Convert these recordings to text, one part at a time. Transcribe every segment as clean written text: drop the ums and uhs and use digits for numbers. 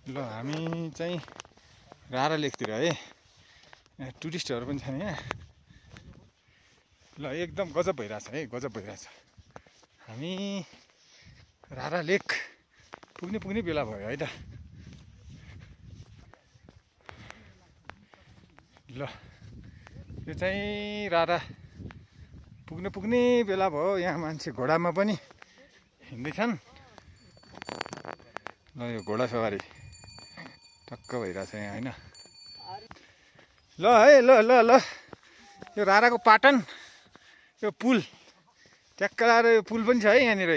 ल हामी चाहिँ रारा लेकतिर है। यहाँ टुरिस्टहरू पनि छन् यहाँ। ल एकदम गजब भइरहेछ है, गजब भइरहेछ। हामी रारा लेक पुग्ने बेला भयो है त। ल यो चाहिँ रारा पुग्ने बेला भयो। यहाँ मान्छे घोडामा पनि हिँड्दैछन्। ल यो घोडा सवारी टक्क भइरहेछ यहाँ होइन। ल है ल ल ल यो राराको पाटन यो पुल ट्याक्क लाएर यो पुल पनि छ है यहाँनिर।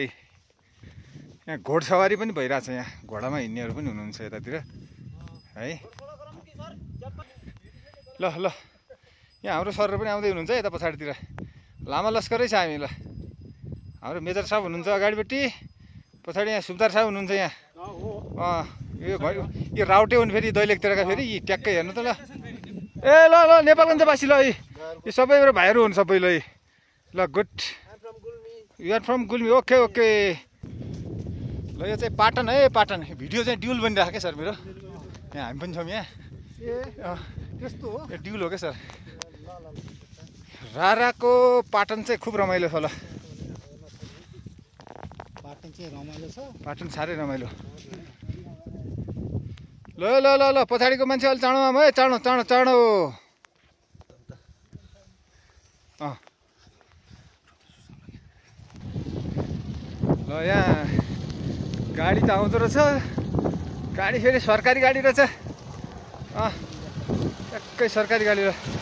यहाँ घोडसवारी पनि भइरहेछ। यहाँ घोडामा हिँड्नेहरू पनि हुनुहुन्छ यतातिर है। ल ल यहाँ हाम्रो सरहरू पनि आउँदै हुनुहुन्छ यता पछाडितिर। लामा लस्करै छ हामी। ल हाम्रो मेजर साहब हुनुहुन्छ अगाडिपट्टि, पछाडि यहाँ सुब्दार साहब हुनुहुन्छ यहाँ। यो राउटे हुन् फेरि दैलेखतिरका फेरि यी ट्याक्कै हेर्नु त। ल ए ल ल नेपालगञ्जवासी ल यो सबैबाट भाइहरू हुन् सबै। ल ल good, you're from Gulmi. Okay okay. ल यो चाहिँ पाटन है, पाटन। भिडियो चाहिँ ड्युल बनिरहेको क्या सर मेरो। यहाँ हामी पनि छौँ यहाँ। त्यस्तो हो, यो ड्युल हो क्या सर। राराको पाटन चाहिँ खुब रमाइलो छ। ल पाटन चाहिँ रमाइलो छ, पाटन साह्रै रमाइलो। ल ल ल ल पछाडिको मान्छे अलि चाँडो आउँ है, चाँडो चाँडो चाँडो। ल यहाँ गाडी त आउँदो रहेछ। गाडी फेरि सरकारी गाडी रहेछ। ट्याक्कै सरकारी गाडी रहेछ।